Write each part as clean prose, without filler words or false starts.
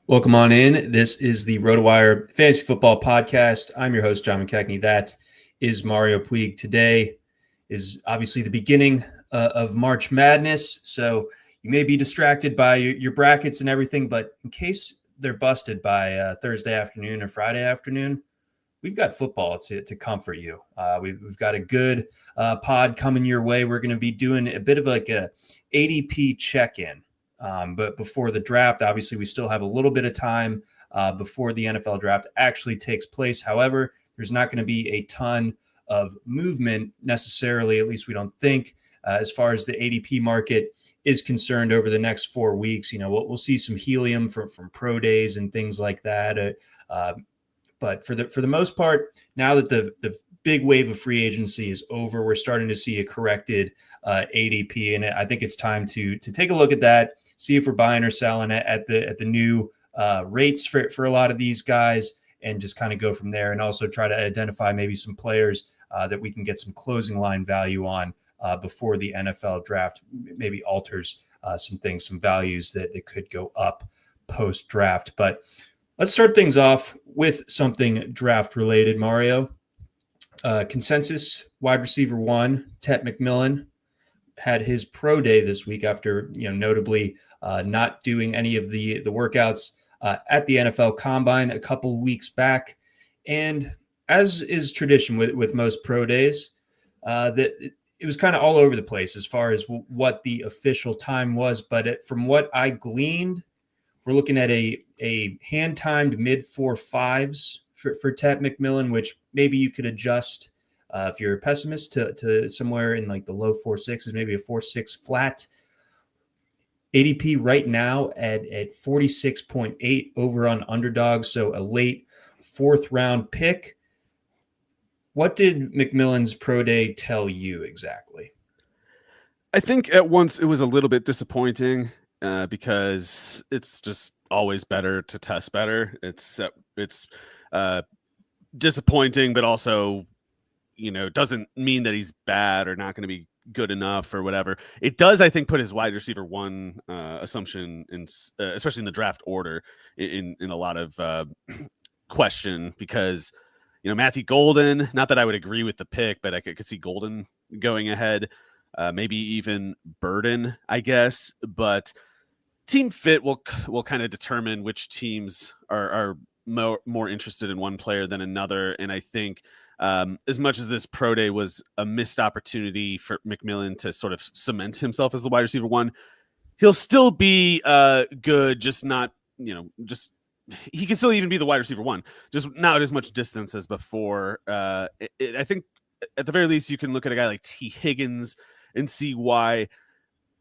Welcome on in. This is the RotoWire Fantasy Football Podcast. I'm your host, John McKechnie. That is Mario Puig. Today is obviously the beginning of March Madness, so you may be distracted by your brackets and everything, but in case they're busted by Thursday afternoon or Friday afternoon, we've got football to comfort you. We've got a good pod coming your way. We're going to be doing a bit of like a ADP check-in. But before the draft, obviously, we still have a little bit of time before the NFL draft actually takes place. However, there's not going to be a ton of movement necessarily, at least we don't think, as far as the ADP market is concerned over the next 4 weeks. You know, we'll see some helium from pro days and things like that. But for the most part, now that the big wave of free agency is over, we're starting to see a corrected ADP, and I think it's time to take a look at that, see if we're buying or selling at the new rates for a lot of these guys, and just kind of go from there, and also try to identify maybe some players that we can get some closing line value on before the NFL draft maybe alters some things, some values that could go up post draft. But let's start things off with something draft related, Mario. Consensus wide receiver 1, Tet McMillan, had his pro day this week after, notably not doing any of the workouts at the NFL Combine a couple weeks back. And as is tradition with most pro days, that it was kind of all over the place as far as what the official time was. But from what I gleaned, we're looking at a hand-timed mid-4.5s for Tet McMillan, which maybe you could adjust if you're a pessimist to somewhere in like the low 4.6s, maybe a 4.6 flat. ADP right now at 46.8 over on Underdog, so a late fourth-round pick. What did McMillan's pro day tell you exactly? I think at once it was a little bit disappointing because it's just always better to test better. It's disappointing, but also, doesn't mean that he's bad or not going to be good enough or whatever. It does, I think, put his wide receiver 1 assumption in, especially in the draft order, in a lot of question, because Matthew Golden, not that I would agree with the pick, but I could see Golden going ahead, maybe even Burden, I guess, but team fit will kind of determine which teams are more interested in one player than another. And I think as much as this pro day was a missed opportunity for McMillan to sort of cement himself as the wide receiver 1, he'll still be good, just not, he can still even be the wide receiver 1, just not as much distance as before. I think at the very least, you can look at a guy like T. Higgins and see why,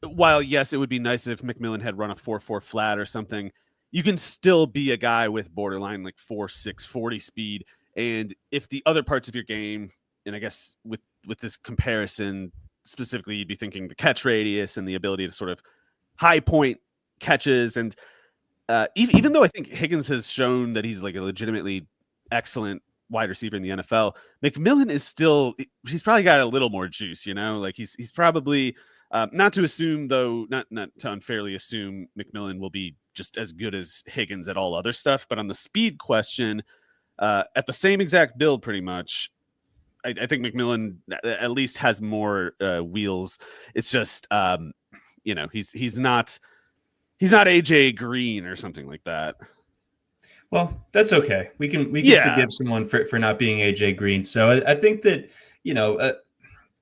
while yes, it would be nice if McMillan had run a 4.4 flat or something, you can still be a guy with borderline like 4.6 40 speed. And if the other parts of your game, and I guess with this comparison specifically, you'd be thinking the catch radius and the ability to sort of high point catches. And even though I think Higgins has shown that he's like a legitimately excellent wide receiver in the NFL, McMillan is still, he's probably got a little more juice, like he's probably not to assume, though, not to unfairly assume McMillan will be just as good as Higgins at all other stuff. But on the speed question, at the same exact build, pretty much, I think McMillan at least has more wheels. It's just, he's not AJ Green or something like that. Well, that's okay. We can forgive someone for not being AJ Green. So I think that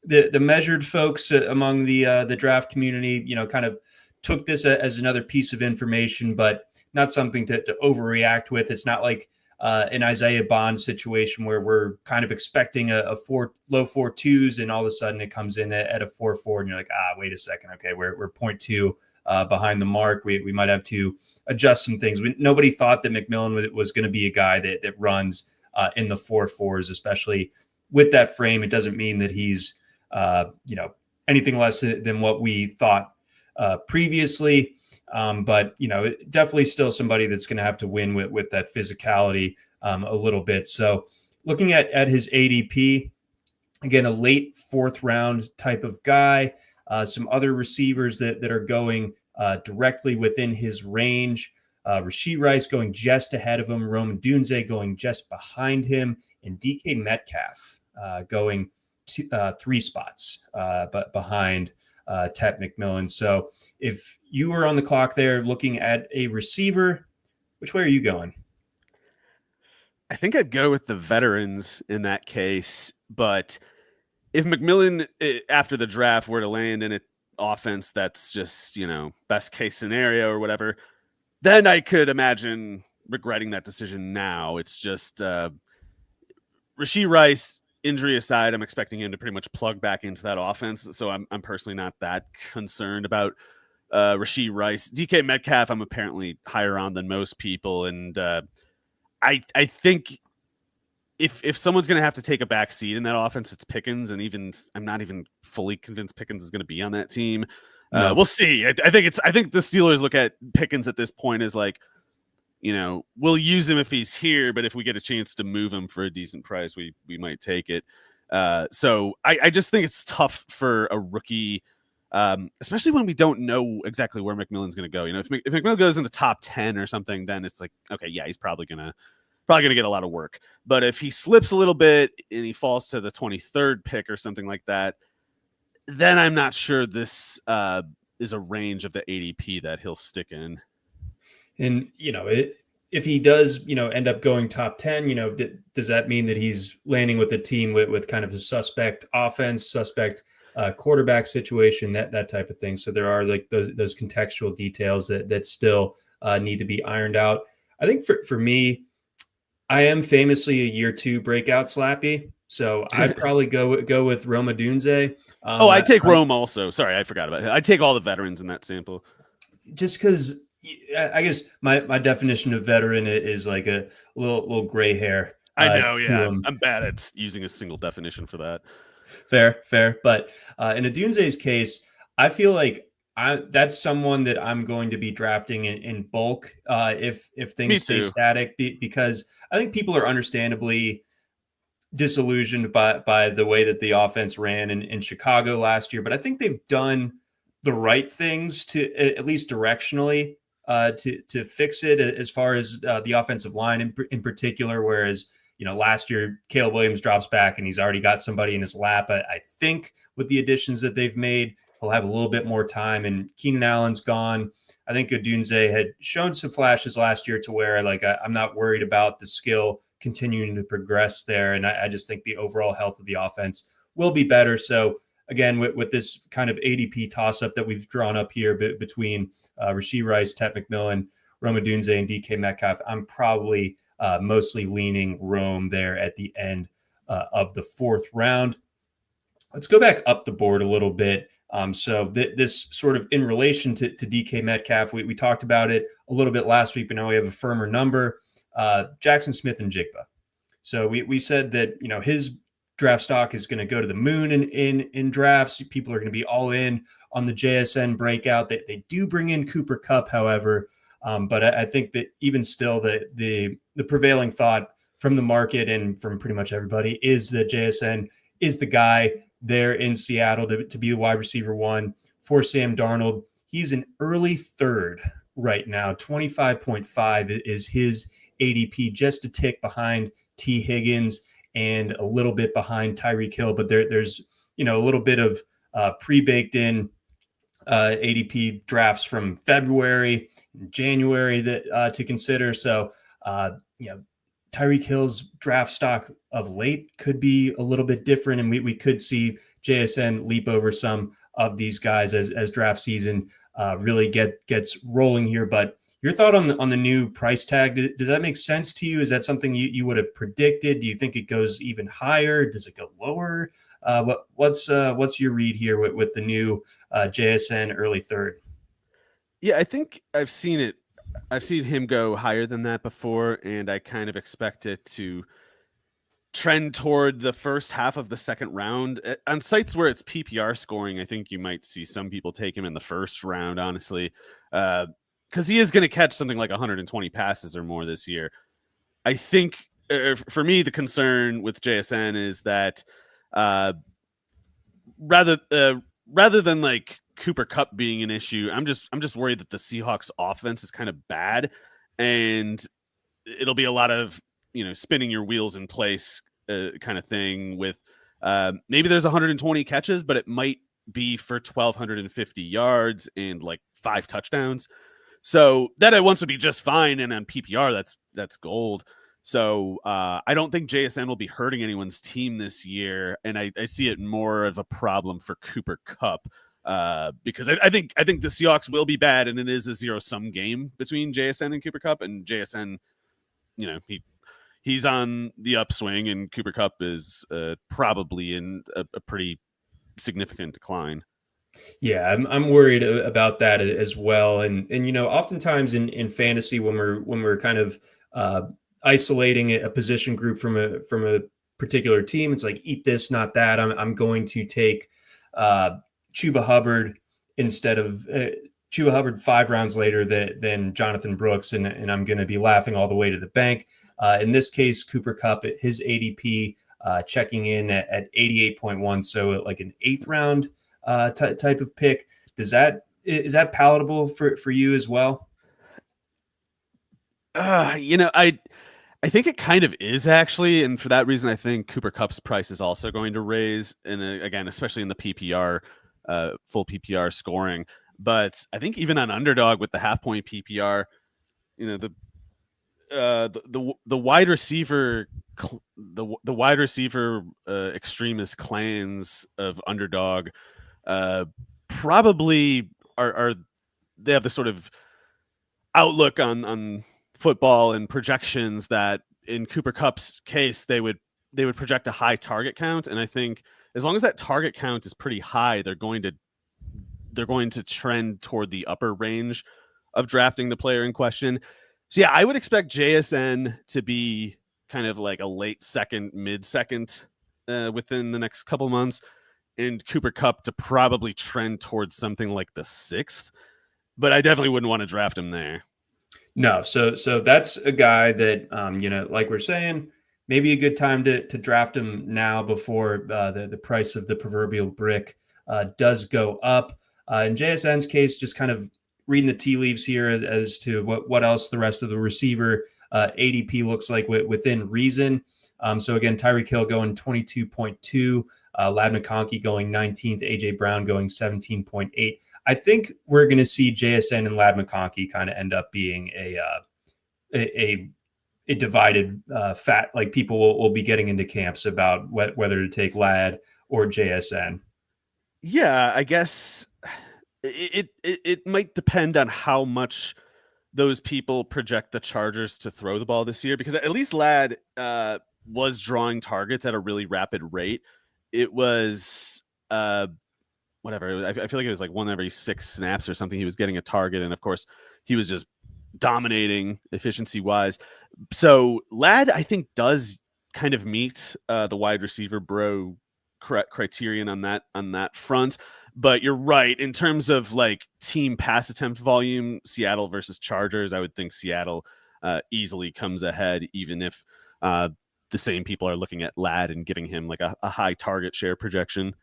the measured folks among the draft community, kind of took this as another piece of information, but not something to overreact with. It's not like an Isaiah Bond situation where we're kind of expecting a low 4.2s, and all of a sudden it comes in at a 4.4, and you're like, wait a second, okay, we're 0.2 behind the mark. We might have to adjust some things. Nobody thought that McMillan was going to be a guy that runs in the 4.4s, especially with that frame. It doesn't mean that he's anything less than what we thought previously. But definitely still somebody that's going to have to win with that physicality a little bit. So looking at his ADP, again, a late 4th round type of guy. Some other receivers that are going directly within his range. Rashee Rice going just ahead of him, Odunze going just behind him, and DK Metcalf going 3 spots but behind Tet McMillan. So if you were on the clock there looking at a receiver, which way are you going? I think I'd go with the veterans in that case, but if McMillan after the draft were to land in an offense that's just, best case scenario or whatever, then I could imagine regretting that decision now. It's just Rashee Rice, injury aside, I'm expecting him to pretty much plug back into that offense. So I'm personally not that concerned about Rashee Rice. DK Metcalf, I'm apparently higher on than most people. And I think if someone's going to have to take a back seat in that offense, it's Pickens. And even I'm not even fully convinced Pickens is going to be on that team. No. We'll see. I think the Steelers look at Pickens at this point as like, we'll use him if he's here, but if we get a chance to move him for a decent price, we might take it. So I just think it's tough for a rookie, especially when we don't know exactly where McMillan's going to go. If McMillan goes in the top 10 or something, then it's like, okay, yeah, he's probably gonna get a lot of work. But if he slips a little bit and he falls to the 23rd pick or something like that, then I'm not sure this is a range of the ADP that he'll stick in. And, if he does, end up going top 10, does that mean that he's landing with a team with kind of a suspect offense, suspect quarterback situation, that type of thing? So there are like those contextual details that still need to be ironed out. I think for me, I am famously a year 2 breakout slappy. So I'd probably go with Odunze. I take Rome also. Sorry, I forgot about it. I take all the veterans in that sample. Just because I guess my definition of veteran is like a little gray hair. I know, yeah. I'm bad at using a single definition for that. Fair. But in Odunze's case, I feel like that's someone that I'm going to be drafting in bulk if things stay static, because I think people are understandably disillusioned by the way that the offense ran in Chicago last year. But I think they've done the right things to at least directionally to fix it as far as the offensive line in particular. Whereas, last year, Caleb Williams drops back and he's already got somebody in his lap. I think with the additions that they've made, he'll have a little bit more time, and Keenan Allen's gone. I think Odunze had shown some flashes last year to where I'm not worried about the skill continuing to progress there. And I just think the overall health of the offense will be better. So again, with this kind of ADP toss-up that we've drawn up here between Rashee Rice, Tet McMillan, Rome Odunze, and DK Metcalf, I'm probably mostly leaning Rome there at the end of the 4th round. Let's go back up the board a little bit. So this sort of in relation to DK Metcalf, we talked about it a little bit last week, but now we have a firmer number. Jaxon Smith-Njigba. So we said that, his draft stock is going to go to the moon in drafts. People are going to be all in on the JSN breakout. They do bring in Cooper Kupp, however, but I think that even still the prevailing thought from the market and from pretty much everybody is that JSN is the guy there in Seattle to be the wide receiver 1 for Sam Darnold. He's an early 3rd right now. 25.5 is his ADP, just a tick behind T. Higgins and a little bit behind Tyreek Hill, but there's a little bit of pre-baked in ADP drafts from February, January that to consider. So Tyreek Hill's draft stock of late could be a little bit different, and we could see JSN leap over some of these guys as draft season really gets rolling here. But your thought on the new price tag, does that make sense to you? Is that something you would have predicted? Do you think it goes even higher? Does it go lower? What's your read here with the new JSN early 3rd? Yeah, I think I've seen it. I've seen him go higher than that before, and I kind of expect it to trend toward the first half of the 2nd round. On sites where it's PPR scoring, I think you might see some people take him in the 1st round, honestly, because he is going to catch something like 120 passes or more this year. I think for me, the concern with JSN is that rather than like Cooper Kupp being an issue, I'm just worried that the Seahawks offense is kind of bad, and it'll be a lot of, spinning your wheels in place kind of thing with maybe there's 120 catches, but it might be for 1,250 yards and like 5 touchdowns. So that at once would be just fine. And on PPR, that's gold. So I don't think JSN will be hurting anyone's team this year. And I see it more of a problem for Cooper Kupp because I think the Seahawks will be bad, and it is a zero-sum game between JSN and Cooper Kupp. And JSN, he's on the upswing, and Cooper Kupp is probably in a pretty significant decline. Yeah, I'm worried about that as well. And oftentimes in fantasy, when we're kind of isolating a position group from a particular team, it's like eat this, not that. I'm going to take Chuba Hubbard instead of Chuba Hubbard 5 rounds later than Jonathan Brooks, and I'm going to be laughing all the way to the bank. In this case, Cooper Kupp, his ADP checking in at 88.1, so like an 8th round type of pick. Is that palatable for you as well? I think it kind of is actually, and for that reason, I think Cooper Kupp's price is also going to raise, and again, especially in the PPR, full PPR scoring. But I think even on underdog with the half-point PPR, the wide receiver, the wide receiver extremist clans of underdog probably are they have the sort of outlook on football and projections that in Cooper Kupp's case they would project a high target count, and I think as long as that target count is pretty high, they're going to trend toward the upper range of drafting the player in question. So yeah, I would expect JSN to be kind of like a late second, mid second within the next couple months, and Cooper Kupp to probably trend towards something like the 6th. But I definitely wouldn't want to draft him there. No, so that's a guy that like we're saying, maybe a good time to draft him now before the price of the proverbial brick does go up. In JSN's case, just kind of reading the tea leaves here as to what else the rest of the receiver ADP looks like within reason. So again, Tyreek Hill going 22.2, Ladd McConkey going 19th, AJ Brown going 17.8. I think we're going to see JSN and Ladd McConkey kind of end up being a divided fat. Like people will be getting into camps about whether to take Ladd or JSN. Yeah, I guess it might depend on how much those people project the Chargers to throw the ball this year, because at least Ladd was drawing targets at a really rapid rate. It was whatever. I feel like it was like 1 every 6 snaps or something. He was getting a target, and of course, he was just dominating efficiency wise. So Ladd, I think, does kind of meet the wide receiver bro criterion on that front. But you're right, in terms of like team pass attempt volume, Seattle versus Chargers, I would think Seattle easily comes ahead, even if the same people are looking at Ladd and giving him like a high target share projection.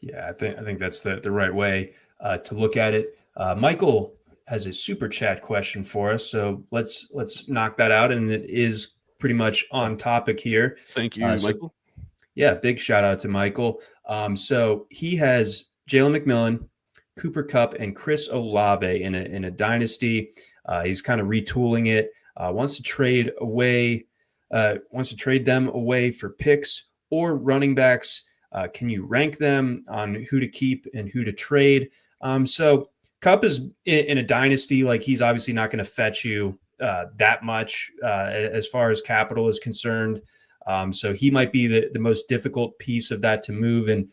Yeah, I think that's the right way to look at it. Michael has a super chat question for us, so let's knock that out, and it is pretty much on topic here. Thank you, Michael. Yeah, big shout out to Michael. So he has Jalen McMillan, Cooper Kupp, and Chris Olave in a dynasty. He's kind of retooling it. Wants to trade them away for picks or running backs. Can you rank them on who to keep and who to trade? So Kupp is in a dynasty. Like, he's obviously not going to fetch you that much as far as capital is concerned. So he might be the most difficult piece of that to move. And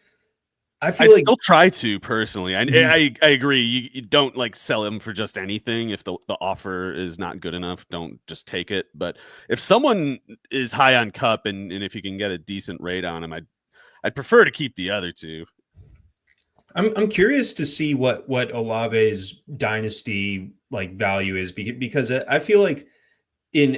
I'd still try to personally. I agree. You don't like sell him for just anything. If the offer is not good enough, don't just take it. But if someone is high on Kupp and if you can get a decent rate on him, I'd prefer to keep the other two. I'm curious to see what Olave's dynasty like value is, because I feel like in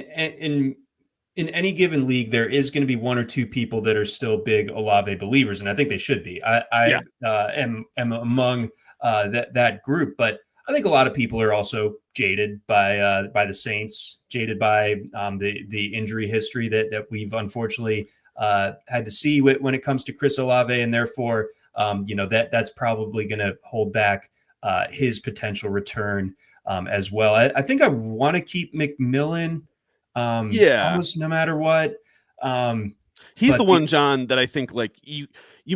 any given league there is going to be 1 or 2 people that are still big Olave believers, and I think they should be. am among that group, but I think a lot of people are also jaded by the Saints, jaded by the injury history that we've unfortunately had to see when it comes to Chris Olave, and therefore that's probably going to hold back his potential return as well. I think I want to keep McMillan almost no matter what. He's the one, John, that I think like you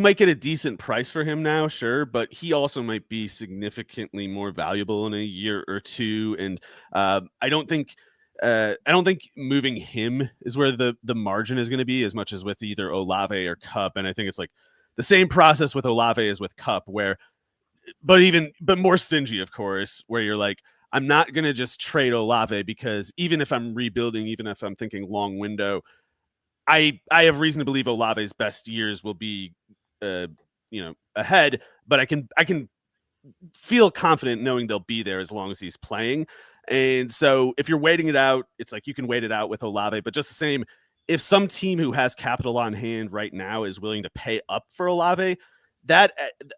might get a decent price for him now, sure, but he also might be significantly more valuable in a year or two. And I don't think moving him is where the margin is going to be as much as with either Olave or Kupp. And I think it's like the same process with Olave as with Kupp, but more stingy, of course, where you're like, I'm not going to just trade Olave because even if I'm rebuilding, even if I'm thinking long window, I have reason to believe Olave's best years will be, ahead, but I can feel confident knowing they'll be there as long as he's playing. And so if you're waiting it out, it's like you can wait it out with Olave, but just the same, if some team who has capital on hand right now is willing to pay up for Olave, that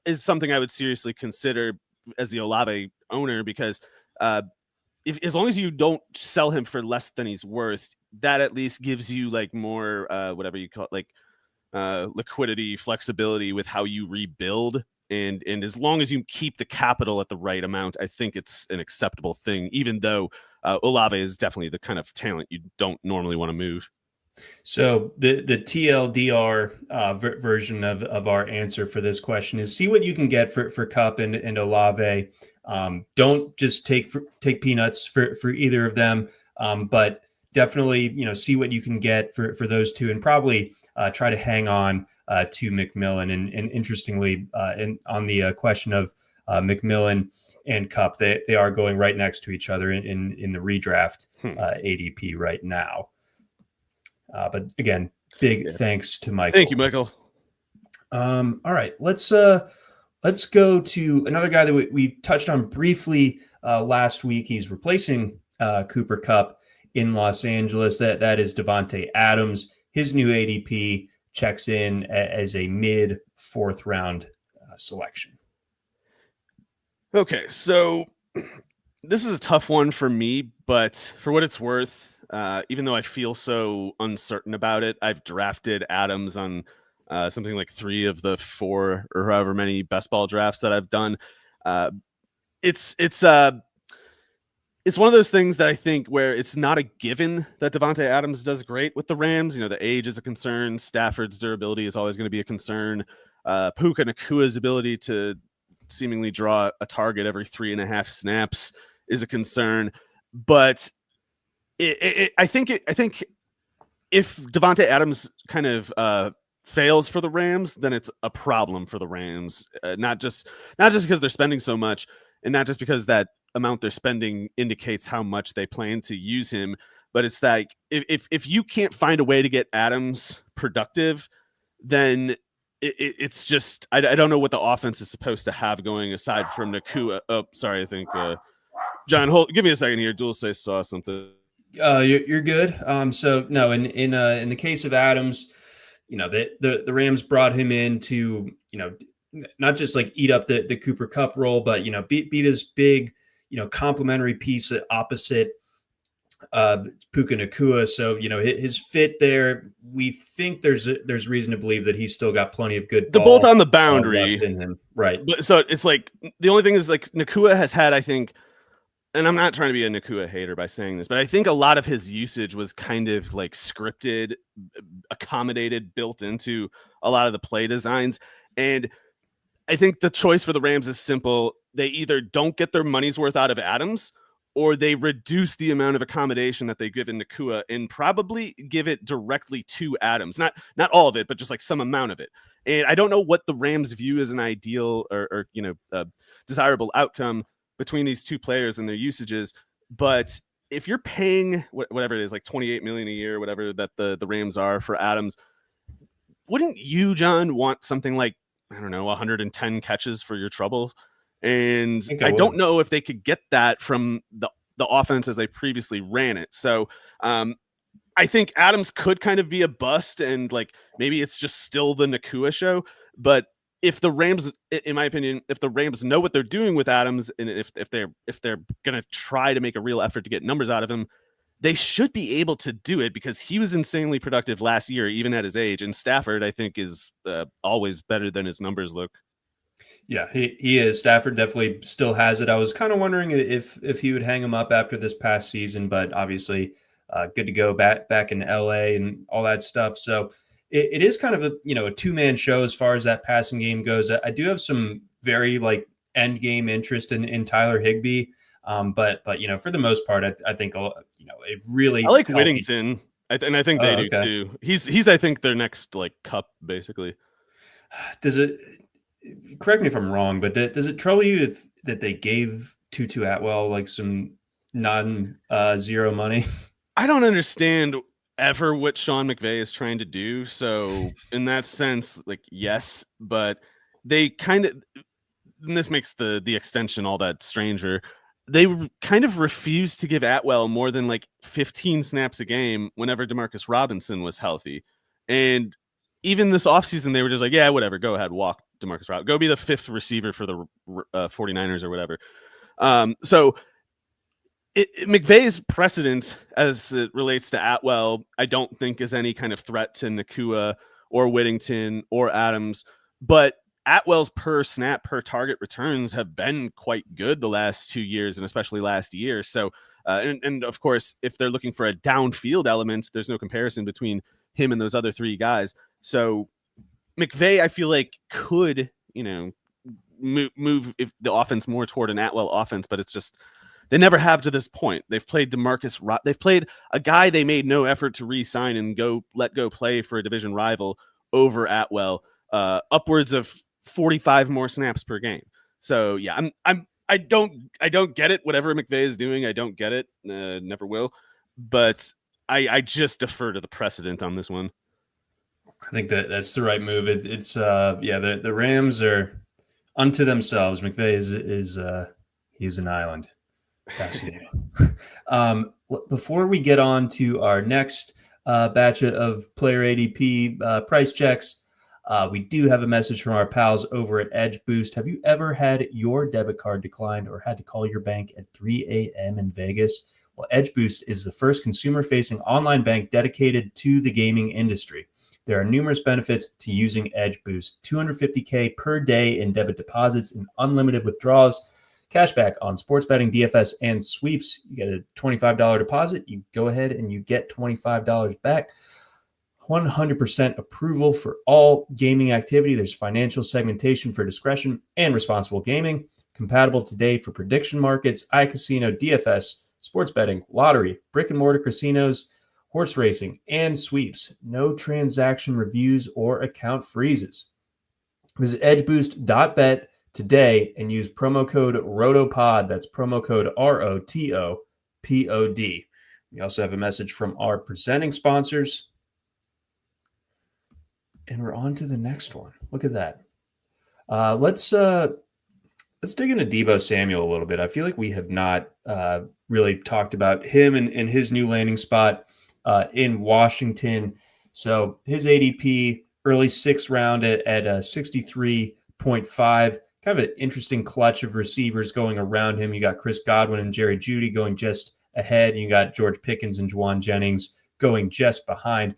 is something I would seriously consider as the Olave owner, because as long as you don't sell him for less than he's worth, that at least gives you like more whatever you call it, like liquidity, flexibility with how you rebuild. And as long as you keep the capital at the right amount, I think it's an acceptable thing, even though Olave is definitely the kind of talent you don't normally want to move. So the TLDR version of our answer for this question is see what you can get for Kupp and Olave. Don't just take peanuts for either of them, but definitely see what you can get for those two, and probably try to hang on to McMillan. And interestingly, on the question of McMillan and Kupp, they are going right next to each other in the redraft ADP right now. But again, big thanks to Michael. Thank you, Michael. All right, let's go to another guy that we touched on briefly last week. He's replacing Cooper Kupp in Los Angeles. That is Davante Adams. His new ADP checks in as a mid fourth round selection. Okay, so this is a tough one for me, but for what it's worth, even though I feel so uncertain about it, I've drafted Adams on something like 3 of the 4 or however many best ball drafts that I've done. It's one of those things that I think where it's not a given that Davante Adams does great with the Rams. The age is a concern. Stafford's durability is always going to be a concern. Puka Nakua's ability to seemingly draw a target every 3.5 snaps is a concern. But I think if Davante Adams kind of fails for the Rams, then it's a problem for the Rams. Not just because they're spending so much, and not just because that amount they're spending indicates how much they plan to use him, but it's like if you can't find a way to get Adams productive, then it's just I don't know what the offense is supposed to have going aside from Nakua. Oh, sorry, I think John, give me a second here. Dulce saw something. You're good. So no, in the case of Adams, the Rams brought him in to not just like eat up the Cooper Kupp role, but be this big complementary piece opposite Puka Nacua. So his fit there, we think there's reason to believe that he's still got plenty of good. The bolt on the boundary left in him, right? But so it's like the only thing is like Nacua has had, I think. And I'm not trying to be a Nakua hater by saying this, but I think a lot of his usage was kind of like scripted, accommodated, built into a lot of the play designs. And I think the choice for the Rams is simple. They either don't get their money's worth out of Adams, or they reduce the amount of accommodation that they give in Nakua and probably give it directly to Adams. Not all of it, but just like some amount of it. And I don't know what the Rams view as an ideal or desirable outcome between these two players and their usages. But if you're paying whatever it is, like $28 million a year, whatever that the Rams are for Adams, wouldn't you, John, want something like, I don't know, 110 catches for your troubles? And I don't know if they could get that from the offense as they previously ran it. So I think Adams could kind of be a bust, and like maybe it's just still the Nakua show. But if the Rams, in my opinion, if the Rams know what they're doing with Adams, and if they're gonna try to make a real effort to get numbers out of him, they should be able to do it because he was insanely productive last year, even at his age. And Stafford, I think, is always better than his numbers look. Yeah, he is. Stafford definitely still has it. I was kind of wondering if he would hang him up after this past season, but obviously good to go back in LA and all that stuff. So it is kind of a two-man show as far as that passing game goes. I do have some very end game interest in Tyler Higbee. But for the most part, I think a really I like healthy... Whittington, and I think they do too. He's I think their next Kupp basically. Does it? Correct me if I'm wrong, but does it trouble you that they gave Tutu Atwell some non-zero money? I don't understand ever what Sean McVay is trying to do. So in that sense, yes, but they kind of, and this makes the extension all that stranger. They kind of refused to give Atwell more than 15 snaps a game whenever Demarcus Robinson was healthy. And even this offseason, they were just yeah, whatever, go ahead, walk Demarcus Robinson. Go be the fifth receiver for the 49ers or whatever. So McVay's precedent as it relates to Atwell, I don't think is any kind of threat to Nacua or Whittington or Adams. But Atwell's per snap, per target returns have been quite good the last 2 years, and especially last year. So, and of course, if they're looking for a downfield element, there's no comparison between him and those other three guys. So McVay, I feel could, move if the offense more toward an Atwell offense, but it's just, they never have to this point. They've played they've played a guy they made no effort to re-sign and let go play for a division rival over Atwell, upwards of 45 more snaps per game. So yeah, I don't get it. Whatever McVay is doing, I don't get it. Never will. But I just defer to the precedent on this one. I think that's the right move. It's the Rams are unto themselves. McVay is he's an island. Fascinating. Before we get on to our next batch of player ADP price checks, we do have a message from our pals over at Edge Boost. Have you ever had your debit card declined or had to call your bank at 3 a.m. in Vegas? Well, Edge Boost is the first consumer-facing online bank dedicated to the gaming industry. There are numerous benefits to using Edge Boost. $250K per day in debit deposits and unlimited withdrawals. Cashback on sports betting, DFS, and sweeps. You get a $25 deposit. You go ahead and you get $25 back. 100% approval for all gaming activity. There's financial segmentation for discretion and responsible gaming. Compatible today for prediction markets, iCasino, DFS, sports betting, lottery, brick and mortar casinos, horse racing, and sweeps. No transaction reviews or account freezes. Visit edgeboost.bet today and use promo code ROTOPOD. That's promo code ROTOPOD. We also have a message from our presenting sponsors. And we're on to the next one. Look at that. Let's dig into Deebo Samuel a little bit. I feel like we have not really talked about him and his new landing spot in Washington. So his ADP early sixth round at 63.5. Kind of an interesting clutch of receivers going around him. You got Chris Godwin and Jerry Jeudy going just ahead. You got George Pickens and Juwan Jennings going just behind.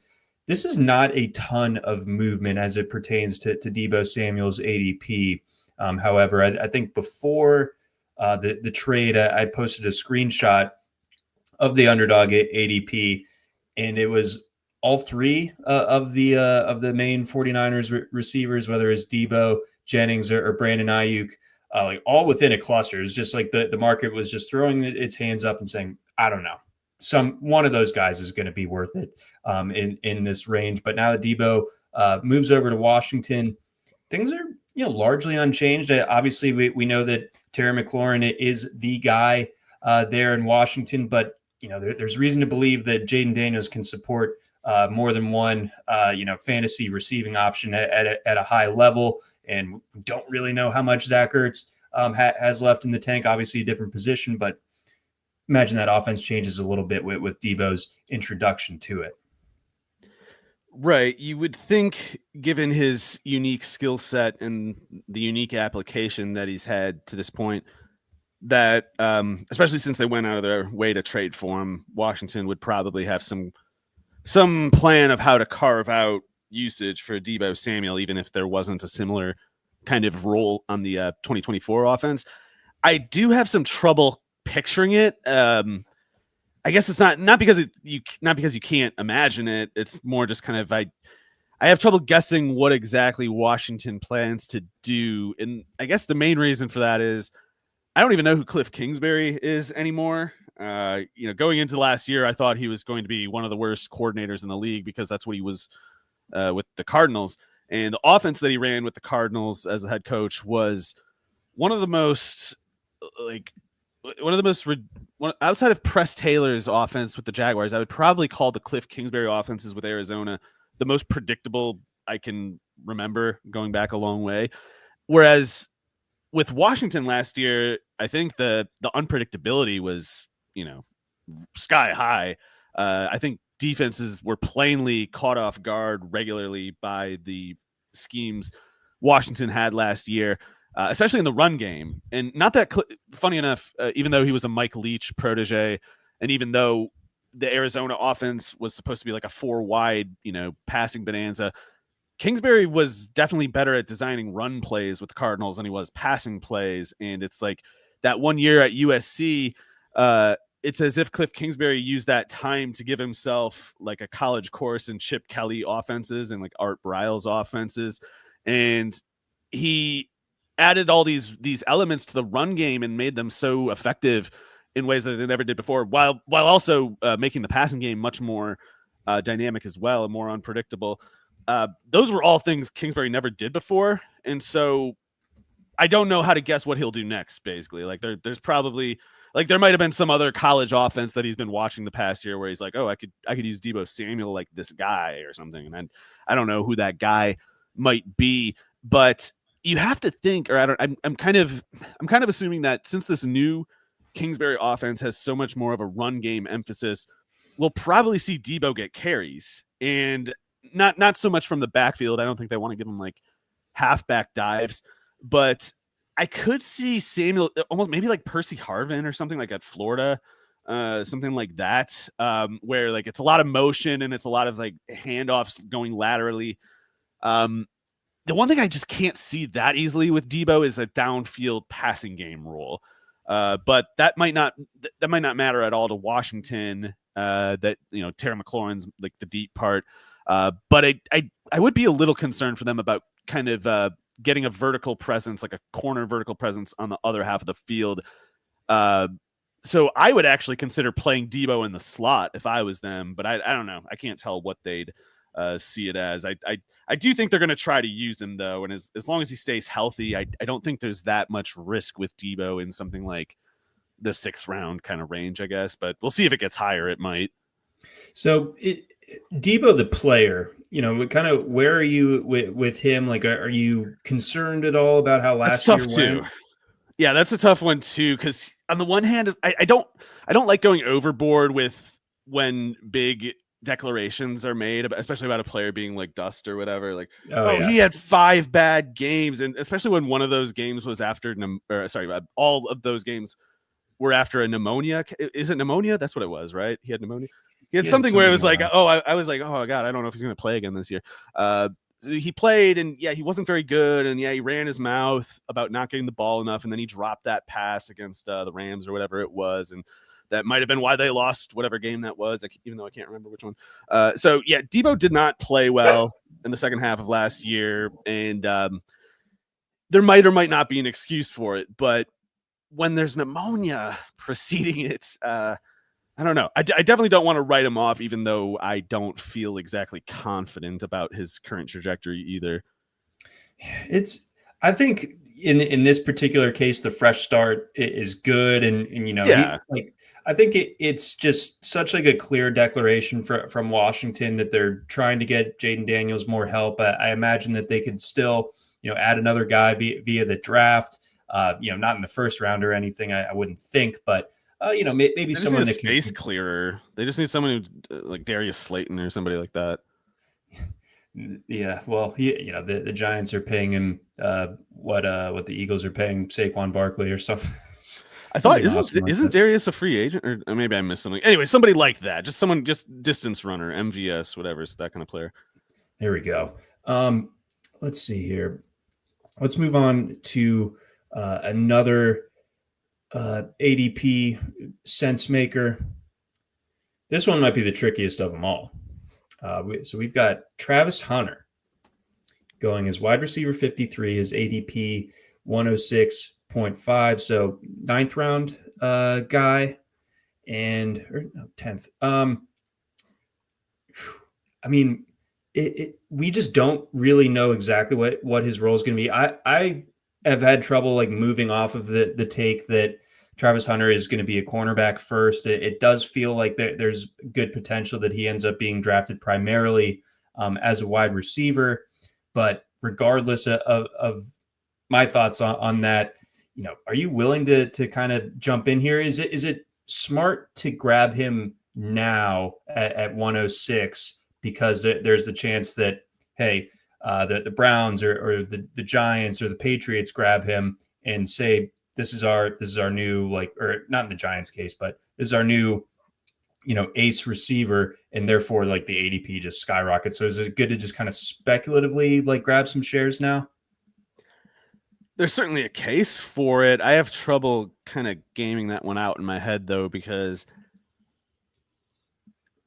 This is not a ton of movement as it pertains to Deebo Samuel's ADP. However, I think before the trade, I posted a screenshot of the underdog ADP, and it was all three of the main 49ers receivers, whether it's Deebo, Jennings, or Brandon Ayuk, all within a cluster. It's just the market was just throwing its hands up and saying, I don't know. One of those guys is going to be worth it in this range. But now that Deebo moves over to Washington, things are largely unchanged. Obviously, we know that Terry McLaurin is the guy there in Washington, but there's reason to believe that Jaden Daniels can support more than one fantasy receiving option at a high level, and we don't really know how much Zach Ertz has left in the tank. Obviously, a different position, but imagine that offense changes a little bit with Deebo's introduction to it. Right. You would think, given his unique skill set and the unique application that he's had to this point, that especially since they went out of their way to trade for him, Washington would probably have some plan of how to carve out usage for Deebo Samuel, even if there wasn't a similar kind of role on the 2024 offense. I do have some trouble picturing it. I guess it's not because you can't imagine it. It's more just kind of I have trouble guessing what exactly Washington plans to do, and I guess the main reason for that is I don't even know who Cliff Kingsbury is anymore. Going into last year, I thought he was going to be one of the worst coordinators in the league because that's what he was with the Cardinals, and the offense that he ran with the Cardinals as the head coach was one of the most outside of Press Taylor's offense with the Jaguars, I would probably call the Cliff Kingsbury offenses with Arizona the most predictable I can remember, going back a long way. Whereas with Washington last year, I think the unpredictability was, sky high. I think defenses were plainly caught off guard regularly by the schemes Washington had last year. Especially in the run game. And not that funny enough, even though he was a Mike Leach protege, and even though the Arizona offense was supposed to be like a 4-wide, passing bonanza, Kingsbury was definitely better at designing run plays with the Cardinals than he was passing plays. And it's like that one year at USC, it's as if Cliff Kingsbury used that time to give himself like a college course in Chip Kelly offenses and like Art Briles offenses. And he added all these elements to the run game and made them so effective in ways that they never did before, while also making the passing game much more dynamic as well and more unpredictable. Those were all things Kingsbury never did before, and so I don't know how to guess what he'll do next. Basically, like there's probably there might have been some other college offense that he's been watching the past year where he's like, oh, I could use Deebo Samuel like this guy or something, and I don't know who that guy might be, but you have to think, or I'm kind of assuming that since this new Kingsbury offense has so much more of a run game emphasis, we'll probably see Deebo get carries, and not so much from the backfield. I don't think they want to give him like halfback dives, but I could see Samuel almost maybe like Percy Harvin or something like at Florida, something like that, where like it's a lot of motion and it's a lot of like handoffs going laterally. The one thing I just can't see that easily with Deebo is a downfield passing game role. But that might not matter at all to Washington. Terry McLaurin's like the deep part. But I would be a little concerned for them about kind of getting a vertical presence, like a corner vertical presence on the other half of the field. So I would actually consider playing Deebo in the slot if I was them, but I don't know. I can't tell what they'd see it as. I do think they're going to try to use him though, and as long as he stays healthy, I don't think there's that much risk with Deebo in something like the 6th round kind of range, I guess. But we'll see if it gets higher. It might. So Deebo the player, kind of where are you with him? Like, are you concerned at all about how last year went? Yeah, that's a tough one too. Because on the one hand, I don't like going overboard with when big declarations are made, especially about a player being like dust or whatever. Like, he had 5 bad games, and especially when one of those games was after, all of those games were after a pneumonia. Is it pneumonia? That's what it was, right? He had pneumonia. He had something where it was like, I was like, oh God, I don't know if he's going to play again this year. So he played, and he wasn't very good, and he ran his mouth about not getting the ball enough, and then he dropped that pass against the Rams or whatever it was, and that might have been why they lost whatever game that was, even though I can't remember which one. Deebo did not play well in the second half of last year, and there might or might not be an excuse for it, but when there's pneumonia preceding it, I don't know. I definitely don't want to write him off, even though I don't feel exactly confident about his current trajectory either. I think in this particular case, the fresh start is good, and I think it's just such like a clear declaration from Washington that they're trying to get Jaden Daniels more help. I imagine that they could still, add another guy via the draft. Not in the first round or anything, I wouldn't think, but maybe someone that space clearer. They just need someone who like Darius Slayton or somebody like that. Yeah, well, the Giants are paying him what the Eagles are paying Saquon Barkley or something. I thought Awesome isn't Darius a free agent, or maybe I missed something. Anyway, somebody like that, just distance runner, MVS, whatever, it's that kind of player. There we go. Let's see here. Let's move on to another ADP sense maker. This one might be the trickiest of them all. So we've got Travis Hunter going as wide receiver 53, his ADP 106.5. So 9th round guy and 10th. I mean, we just don't really know exactly what his role is going to be. I have had trouble like moving off of the take that Travis Hunter is going to be a cornerback first. It does feel like there's good potential that he ends up being drafted primarily as a wide receiver. But regardless of my thoughts on that, are you willing to kind of jump in here? Is it smart to grab him now at 106 because there's the chance that, hey, the Browns or the Giants or the Patriots grab him and say, this is our new, like, or not in the Giants case, but this is our new, ace receiver, and therefore like the ADP just skyrockets. So is it good to just kind of speculatively like grab some shares now? There's certainly a case for it. I have trouble kind of gaming that one out in my head though, because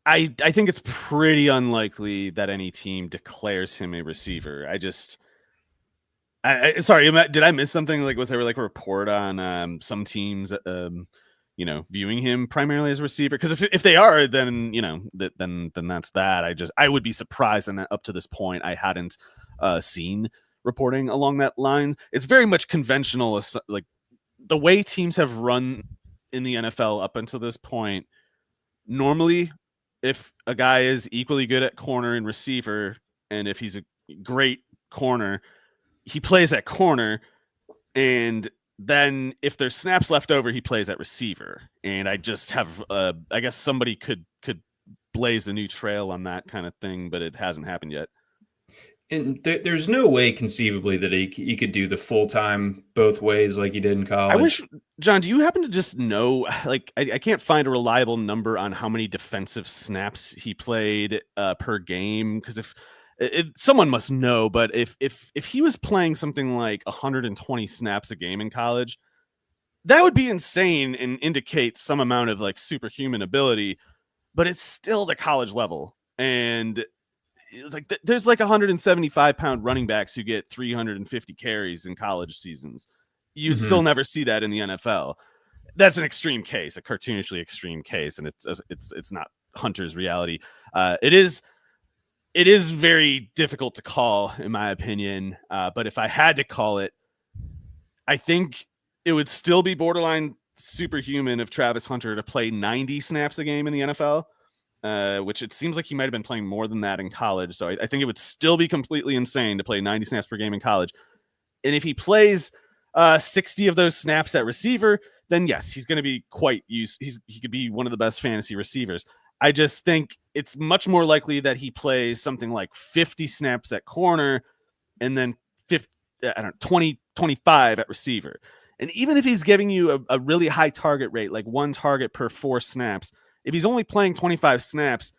I think it's pretty unlikely that any team declares him a receiver. Sorry, did I miss something? Like, was there like a report on some teams, viewing him primarily as a receiver? Because if they are, then then that's that. I would be surprised, and up to this point, I hadn't seen reporting along that line. It's very much conventional, like the way teams have run in the NFL up until this point. Normally, if a guy is equally good at corner and receiver, and if he's a great corner, he plays at corner, and then if there's snaps left over, he plays at receiver. And I just have, I guess somebody could blaze a new trail on that kind of thing, but it hasn't happened yet. And there's no way conceivably that he could do the full-time both ways like he did in college. I wish, John, do you happen to just know, like, I can't find a reliable number on how many defensive snaps he played per game, because if someone must know, but if he was playing something like 120 snaps a game in college, that would be insane and indicate some amount of like superhuman ability, but it's still the college level. And like there's like 175-pound running backs who get 350 carries in college seasons. You'd still never see that in the NFL. That's an extreme case, a cartoonishly extreme case, and it's not Hunter's reality. It is very difficult to call, in my opinion. But if I had to call it, I think it would still be borderline superhuman of Travis Hunter to play 90 snaps a game in the NFL. Which it seems like he might have been playing more than that in college. So I think it would still be completely insane to play 90 snaps per game in college. And if he plays 60 of those snaps at receiver, then yes, he's going to be quite used. He could be one of the best fantasy receivers. I just think it's much more likely that he plays something like 50 snaps at corner and then 20, 25 at receiver. And even if he's giving you a really high target rate, like 1 target per 4 snaps, if he's only playing 25 snaps,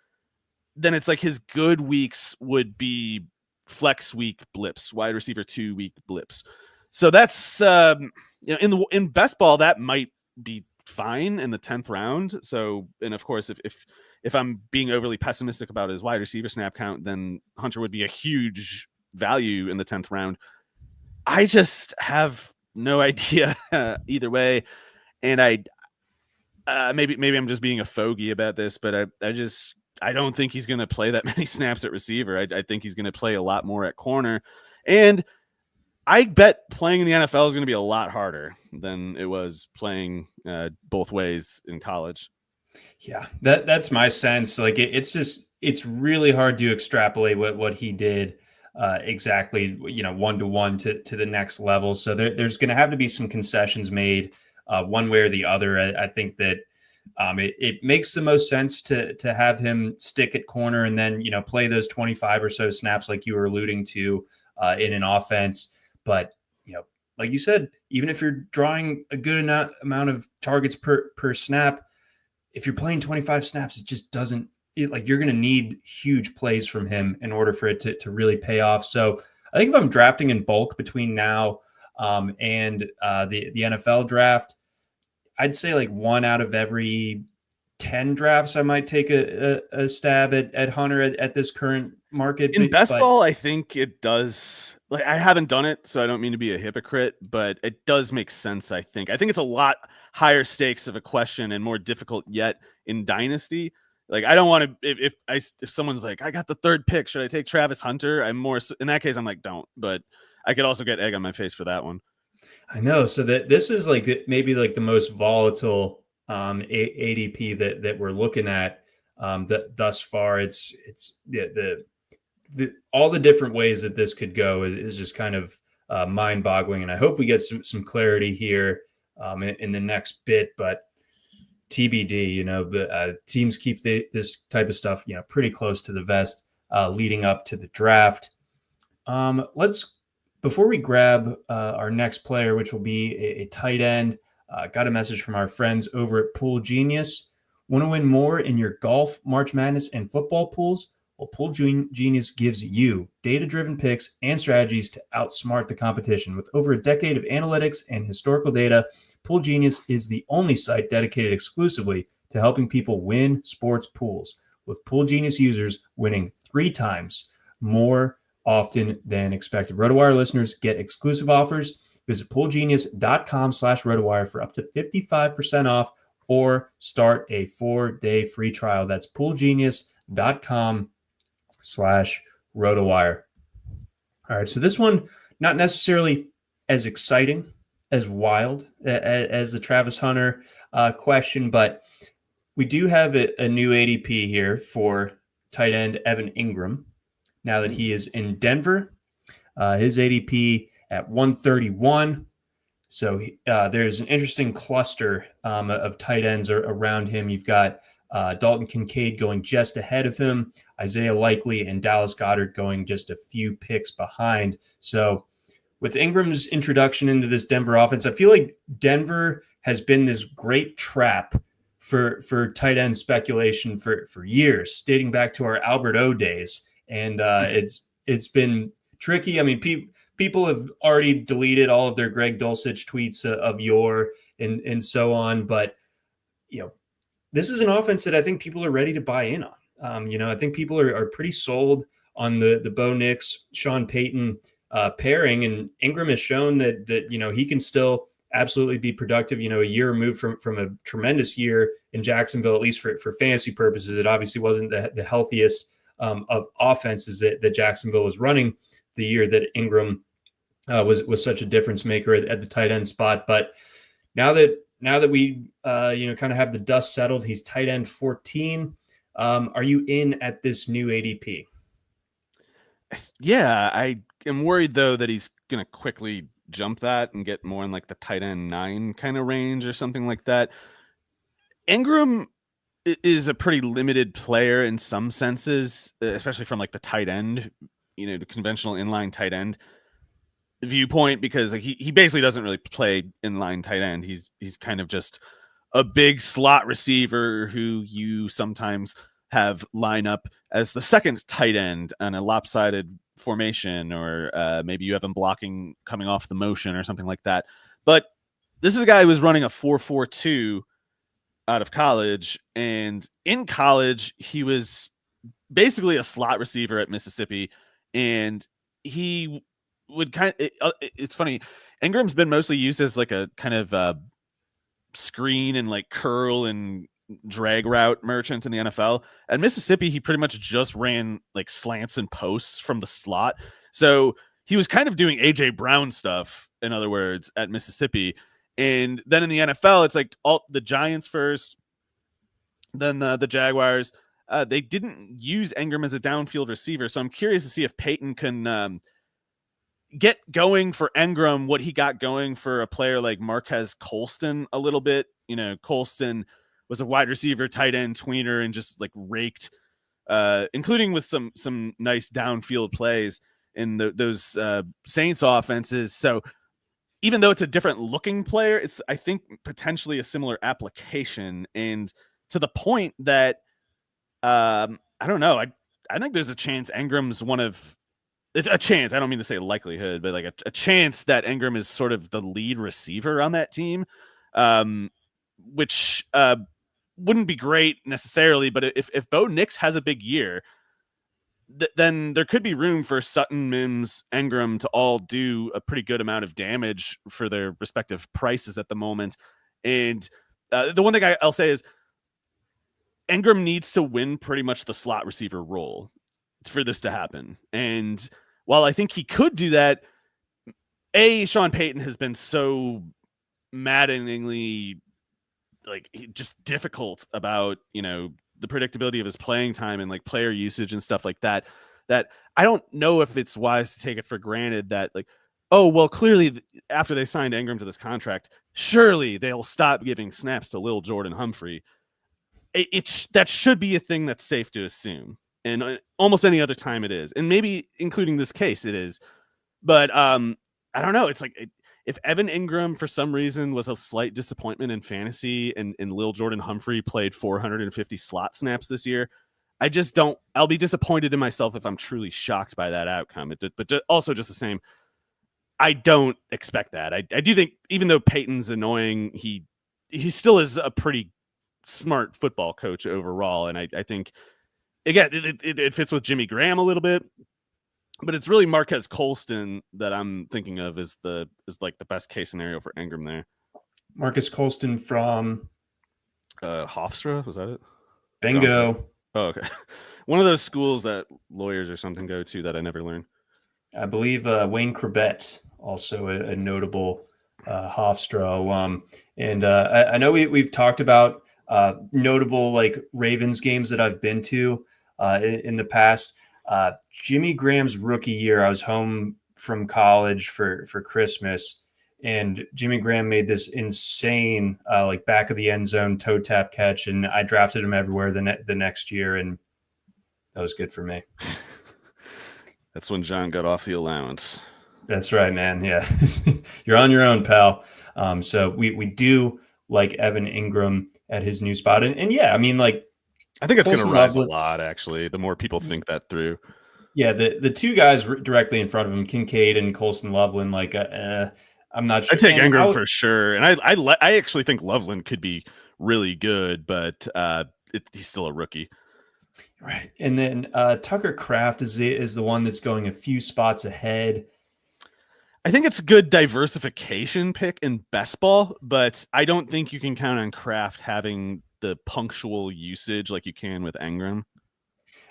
then it's like his good weeks would be flex week blips, wide receiver 2 week blips. So that's in best ball, that might be fine in the 10th round. So, and of course, if I'm being overly pessimistic about his wide receiver snap count, then Hunter would be a huge value in the 10th round. I just have no idea either way, and maybe I'm just being a fogey about this, but I don't think he's going to play that many snaps at receiver. I think he's going to play a lot more at corner, and I bet playing in the NFL is going to be a lot harder than it was playing both ways in college. Yeah, that's my sense. Like it's really hard to extrapolate what he did exactly, 1-to-1 to the next level. So there's going to have to be some concessions made one way or the other. I think that it makes the most sense to have him stick at corner and then, play those 25 or so snaps like you were alluding to in an offense. But, like you said, even if you're drawing a good amount of targets per snap, if you're playing 25 snaps, it just doesn't you're going to need huge plays from him in order for it to really pay off. So I think if I'm drafting in bulk between now and the NFL draft, I'd say like 1 out of every 10 drafts, I might take a stab at Hunter at this current market. In best ball, I think it does. Like, I haven't done it, so I don't mean to be a hypocrite, but it does make sense. I think it's a lot higher stakes of a question and more difficult yet in Dynasty. Like, I don't want to. If someone's like, I got the 3rd pick, should I take Travis Hunter? I'm more in that case. I'm like, don't. But I could also get egg on my face for that one. I know. So that this is like maybe like the most volatile ADP that we're looking at thus far. It's all the different ways that this could go is just kind of mind-boggling, and I hope we get some clarity here in the next bit. But TBD, teams keep this type of stuff, pretty close to the vest leading up to the draft. Before we grab our next player, which will be a tight end, got a message from our friends over at Pool Genius. Want to win more in your golf, March Madness, and football pools? Well, Pool Genius gives you data-driven picks and strategies to outsmart the competition. With over a decade of analytics and historical data, Pool Genius is the only site dedicated exclusively to helping people win sports pools, with Pool Genius users winning 3 times more often than expected. RotoWire listeners get exclusive offers. Visit poolgenius.com/RotoWire for up to 55% off or start a 4-day free trial. That's poolgenius.com/RotoWire. All right, so this one, not necessarily as exciting, as wild as the Travis Hunter question, but we do have a new ADP here for tight end Evan Engram. Now that he is in Denver, his ADP at 131. So there's an interesting cluster of tight ends around him. You've got Dalton Kincaid going just ahead of him, Isaiah Likely and Dallas Goedert going just a few picks behind. So with Ingram's introduction into this Denver offense, I feel like Denver has been this great trap for tight end speculation for years, dating back to our Albert O days. And it's been tricky. I mean, people have already deleted all of their Greg Dulcich tweets of yore and so on. But, this is an offense that I think people are ready to buy in on. I think people are pretty sold on the Bo Nix, Sean Payton pairing. And Engram has shown that he can still absolutely be productive, a year removed from a tremendous year in Jacksonville, at least for fantasy purposes. It obviously wasn't the healthiest of offenses that Jacksonville was running the year that Engram was such a difference maker at the tight end spot. But now that we kind of have the dust settled, he's tight end 14. Are you in at this new ADP? Yeah, I am worried though that he's going to quickly jump that and get more in like the tight end 9 kind of range or something like that. Engram is a pretty limited player in some senses, especially from like the tight end, the conventional inline tight end viewpoint, because like he basically doesn't really play inline tight end. He's kind of just a big slot receiver who you sometimes have line up as the second tight end on a lopsided formation, or maybe you have him blocking coming off the motion or something like that. But this is a guy who was running a 4.42 out of college, and in college he was basically a slot receiver at Mississippi, and he would it's funny, Engram's been mostly used as like a kind of screen and like curl and drag route merchant in the NFL. At Mississippi, he pretty much just ran like slants and posts from the slot, so he was kind of doing AJ Brown stuff, in other words, at Mississippi. And then in the NFL, it's like all the Giants first, then the Jaguars. They didn't use Engram as a downfield receiver, so I'm curious to see if Peyton can get going for Engram what he got going for a player like Marquez Colston a little bit. Colston was a wide receiver, tight end tweener, and just like raked, including with some nice downfield plays in those Saints offenses. So even though it's a different looking player, it's, I think, potentially a similar application, and to the point that I don't know. I think there's a chance Engram's a chance. I don't mean to say likelihood, but like a chance that Engram is sort of the lead receiver on that team, which wouldn't be great necessarily. But if Bo Nix has a big year, then there could be room for Sutton, Mims, Engram to all do a pretty good amount of damage for their respective prices at the moment. And the one thing I'll say is Engram needs to win pretty much the slot receiver role for this to happen. And while I think he could do that, Sean Payton has been so maddeningly just difficult about, the predictability of his playing time and like player usage and stuff like that, that I don't know if it's wise to take it for granted that oh, well, clearly after they signed Engram to this contract, surely they'll stop giving snaps to Lil Jordan Humphrey. That should be a thing that's safe to assume. And almost any other time it is. And maybe including this case it is. But I don't know. It's like if Evan Engram for some reason was a slight disappointment in fantasy and Lil Jordan Humphrey played 450 slot snaps this year, I'll be disappointed in myself if I'm truly shocked by that outcome. But also just the same, I don't expect that. I do think even though Peyton's annoying, he still is a pretty smart football coach overall. And I think, again, it fits with Jimmy Graham a little bit, but it's really Marquez Colston that I'm thinking of is like the best case scenario for Engram there. Marcus Colston from Hofstra, was that it? Bingo. Oh, okay. One of those schools that lawyers or something go to that I never learned. I believe Wayne Corbett, also a notable Hofstra alum. And I know we've talked about notable Ravens games that I've been to in the past. Jimmy Graham's rookie year, I was home from college for Christmas, and Jimmy Graham made this insane back of the end zone toe tap catch, and I drafted him everywhere the next year, and that was good for me. That's when John got off the allowance. That's right, man. Yeah, you're on your own, pal. So we do like Evan Engram at his new spot, and yeah, I mean, I think it's going to rise a lot, actually, the more people think that through. Yeah, the two guys directly in front of him, Kincaid and Colston Loveland, I'm not sure. I take Engram for sure, and I actually think Loveland could be really good, but he's still a rookie. Right, and then Tucker Kraft is the one that's going a few spots ahead. I think it's a good diversification pick in best ball, but I don't think you can count on Kraft having the punctual usage like you can with Engram,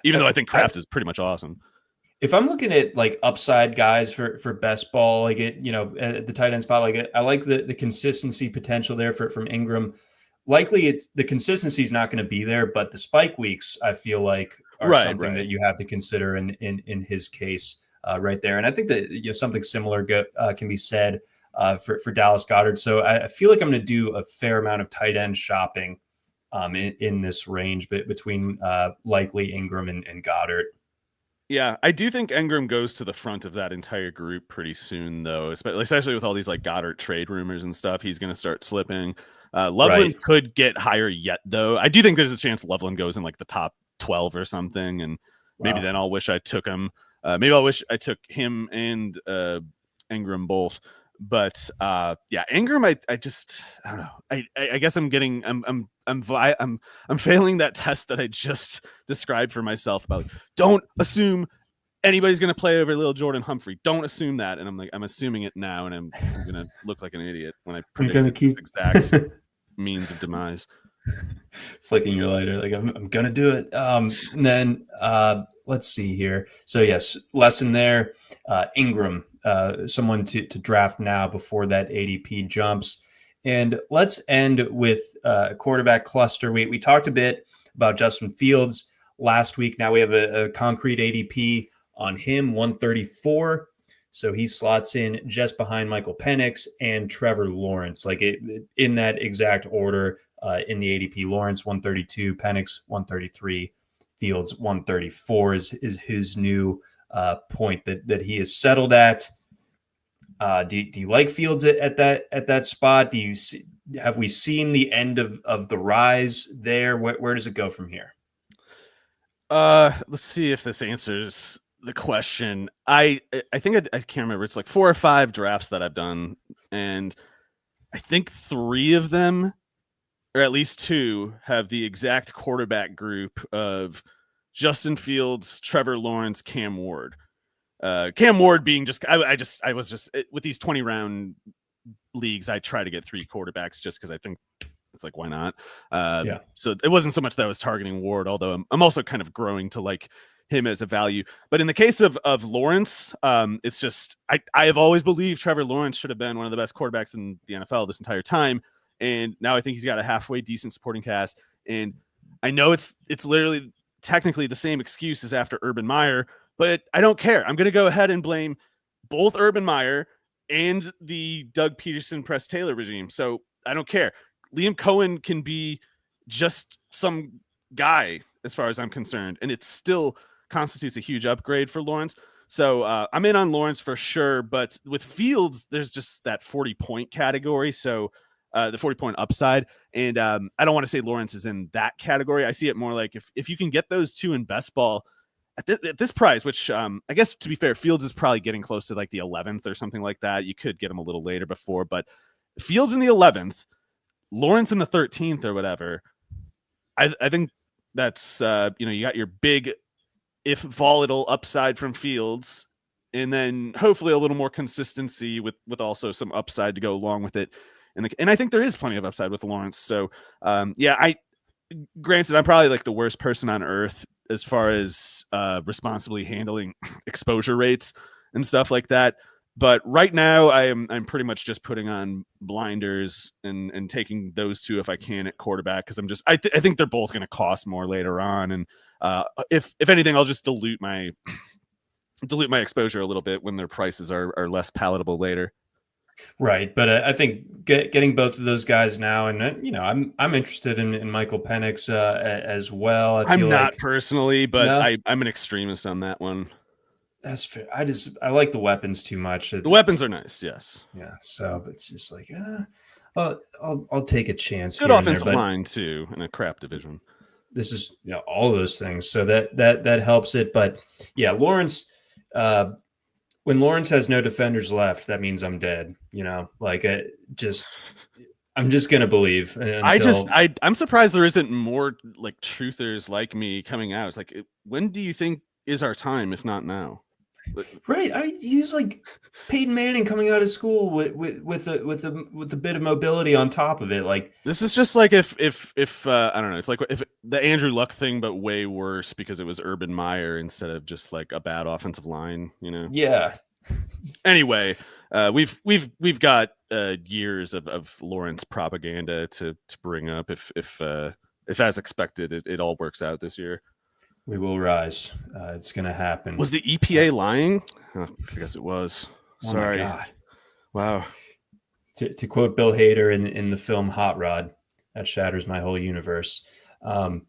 even though I think Kraft is pretty much awesome. If I'm looking at upside guys for best ball, at the tight end spot, I like the consistency potential there from Engram. Likely it's the consistency is not going to be there, but the spike weeks I feel like are something that you have to consider in his case right there. And I think that something similar can be said for Dallas Goedert. So I feel like I'm going to do a fair amount of tight end shopping in this range between likely Engram and Goedert. Yeah, I do think Engram goes to the front of that entire group pretty soon, though, especially with all these Goedert trade rumors and stuff. He's going to start slipping. Loveland could get higher yet, though. I do think there's a chance Loveland goes in the top 12 or something, and maybe then I'll wish I took him. Maybe I'll wish I took him and Engram both. But yeah, Engram, I don't know. I guess I'm failing that test that I just described for myself about don't assume anybody's going to play over Lil Jordan Humphrey. Don't assume that. And I'm assuming it now, and I'm going to look like an idiot when I predict this exact means of demise. Flicking your lighter, I'm going to do it. And then let's see here. So yes, lesson there. Engram, someone to draft now before that ADP jumps. And let's end with a quarterback cluster. We talked a bit about Justin Fields last week. Now we have a concrete ADP on him, 134. So he slots in just behind Michael Penix and Trevor Lawrence, like in that exact order in the ADP. Lawrence 132, Penix 133, Fields 134 is his new point that he is settled at. Do you like Fields at that spot? Have we seen the end of the rise there? Where does it go from here? Let's see if this answers the question. I think I can't remember. It's like 4 or 5 drafts that I've done, and I think 3 of them, or at least 2, have the exact quarterback group of Justin Fields, Trevor Lawrence, Cam Ward. Cam Ward being I was just with these 20 round leagues, I try to get 3 quarterbacks just because I think it's like, why not? So it wasn't so much that I was targeting Ward, although I'm also kind of growing to like him as a value. But in the case of Lawrence, it's just I have always believed Trevor Lawrence should have been one of the best quarterbacks in the NFL this entire time, and now I think he's got a halfway decent supporting cast. And I know it's literally technically the same excuse as after Urban Meyer, but I don't care. I'm going to go ahead and blame both Urban Meyer and the Doug Peterson, Press Taylor regime. So I don't care. Liam Cohen can be just some guy as far as I'm concerned, and it still constitutes a huge upgrade for Lawrence. So I'm in on Lawrence for sure, but with Fields, there's just that 40-point category. So the 40-point upside. And I don't want to say Lawrence is in that category. I see it more like if you can get those 2 in best ball at this price, which I guess to be fair, Fields is probably getting close to like the 11th or something like that. You could get him a little later before, but Fields in the 11th, Lawrence in the 13th or whatever. I think that's you got your big, if volatile, upside from Fields, and then hopefully a little more consistency with also some upside to go along with it. And I think there is plenty of upside with Lawrence. So granted, I'm probably like the worst person on earth as far as responsibly handling exposure rates and stuff like that. But right now, I'm pretty much just putting on blinders and taking those 2 if I can at quarterback, because I think they're both going to cost more later on, and if anything, I'll just dilute my exposure a little bit when their prices are less palatable later. Right, but I think getting both of those guys now, and I'm interested in Michael Penix as well. I'm not personally, but no? I'm an extremist on that one. That's fair. I like the weapons too much. The weapons are nice, yes. Yeah, so it's just like I'll take a chance. Good offensive line too in a crap division. This is all those things, so that helps it. But yeah, Lawrence. When Lawrence has no defenders left, that means I'm dead. I'm just gonna believe. I'm surprised there isn't more like truthers like me coming out. It's like, when do you think is our time, if not now? Right. I use like Peyton Manning coming out of school with a bit of mobility on top of it. Like, this is just like if I don't know, it's like if the Andrew Luck thing, but way worse because it was Urban Meyer instead of just like a bad offensive line, Yeah. Anyway, we've got years of Lawrence propaganda to bring up if as expected it all works out this year. We will rise. It's going to happen. Was the EPA lying? Oh, I guess it was. Sorry. Oh my God. Wow. To quote Bill Hader in the film Hot Rod, that shatters my whole universe. I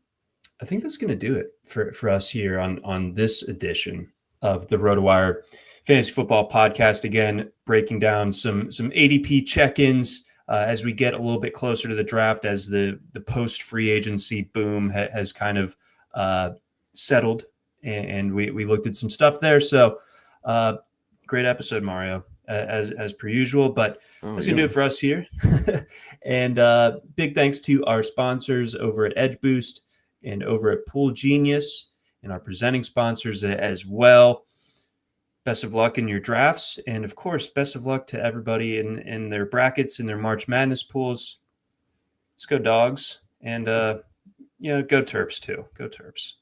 think that's going to do it for us here on this edition of the RotoWire Fantasy Football Podcast. Again, breaking down some ADP check-ins as we get a little bit closer to the draft, as the post-free agency boom has kind of settled, and we looked at some stuff there. So great episode, Mario, as per usual, but that's gonna do it for us here. And big thanks to our sponsors over at Edge Boost and over at Pool Genius, and our presenting sponsors as well. Best of luck in your drafts, and of course, best of luck to everybody in their brackets, in their March Madness pools. Let's go Dogs, and go Terps too. Go Terps.